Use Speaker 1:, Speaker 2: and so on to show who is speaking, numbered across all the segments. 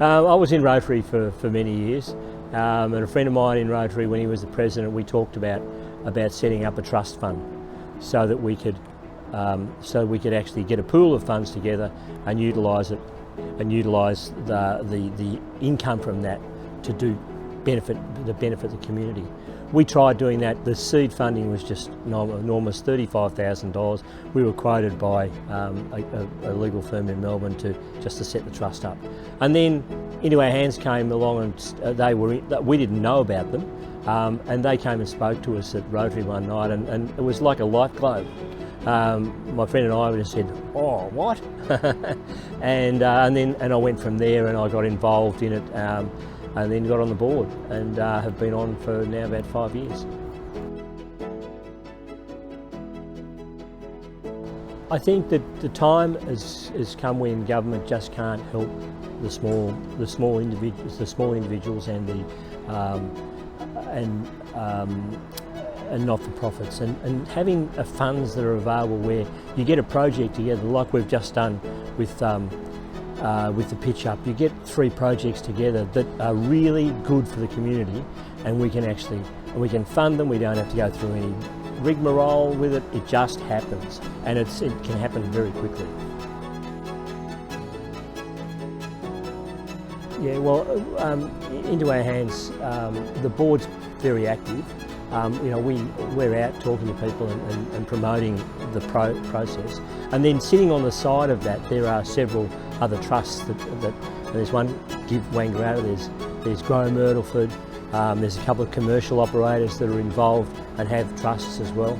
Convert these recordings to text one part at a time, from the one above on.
Speaker 1: I was in Rotary for many years, and a friend of mine in Rotary, when he was the president, we talked about setting up a trust fund so that we could actually get a pool of funds together and utilise it, and utilise the income from that to benefit the community. We tried doing that. The seed funding was just enormous, $35,000. We were quoted by a legal firm in Melbourne to set the trust up. And then Into Our Hands came along, and we didn't know about them, and they came and spoke to us at Rotary one night, and it was like a light globe. My friend and I just said, "Oh, what?" and I went from there, and I got involved in it. And then got on the board, and have been on for now about 5 years. I think that the time has come when government just can't help the small individuals and not-for-profits, and having funds that are available where you get a project together, like we've just done with the pitch up. You get 3 projects together that are really good for the community, and we can fund them. We don't have to go through any rigmarole with it. It just happens, and it can happen very quickly. Yeah, well, Into Our Hands, the board's very active. We're out talking to people and promoting the process, and then sitting on the side of that, there are several other trusts that there's one, Give Wangaratta, there's Grow Myrtleford, there's a couple of commercial operators that are involved and have trusts as well,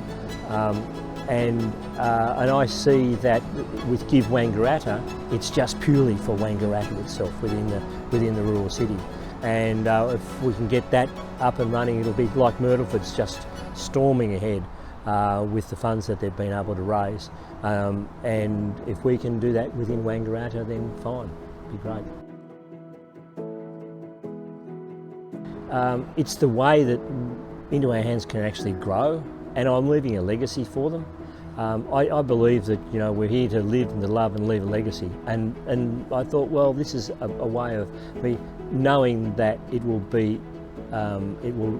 Speaker 1: and I see that with Give Wangaratta, it's just purely for Wangaratta itself within the rural city. And if we can get that up and running, it'll be like Myrtleford's just storming ahead with the funds that they've been able to raise. And if we can do that within Wangaratta, then fine, it'd be great. It's the way that Into Our Hands can actually grow, and I'm leaving a legacy for them. I believe that we're here to live and to love and leave a legacy, and I thought, well, this is a way of me knowing that it will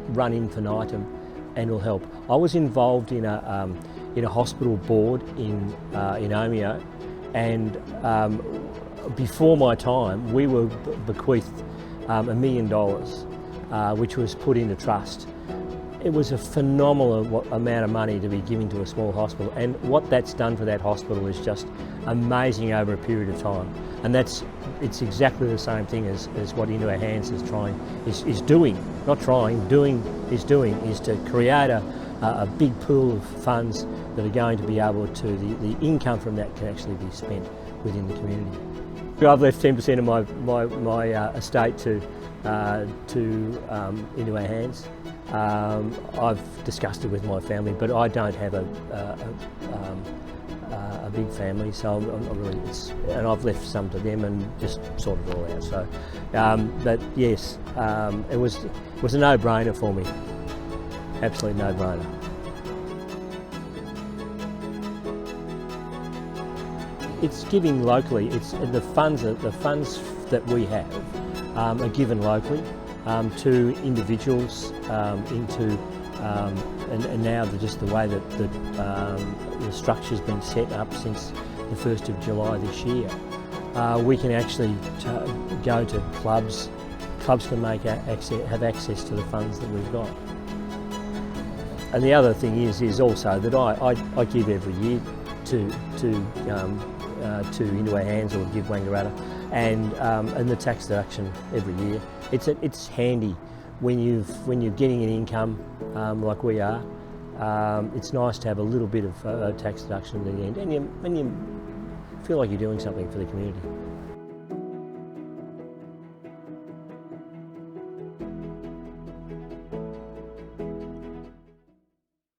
Speaker 1: run infinitum and will help. I was involved in a hospital board in Omeo, and before my time, we were bequeathed $1 million, which was put into trust. It was a phenomenal amount of money to be given to a small hospital, and what that's done for that hospital is just amazing over a period of time. And it's exactly the same thing as what Into Our Hands is doing is to create a big pool of funds that are going to be able to, the income from that can actually be spent within the community. I've left 10% of my estate to Into Our Hands. I've discussed it with my family, but I don't have a big family, so and I've left some to them and just sorted it all out. So, but yes, it was a no-brainer for me. Absolute no-brainer. It's giving locally. It's the funds that we have are given locally to individuals, and now just the way that the structure's been set up since the 1st of July this year. We can actually go to clubs. Clubs can have access to the funds that we've got. And the other thing is also that I give every year to Into Our Hands or Give Wangaratta, and the tax deduction every year. It's handy when you're getting an income like we are. It's nice to have a little bit of tax deduction at the end, and you feel like you're doing something for the community.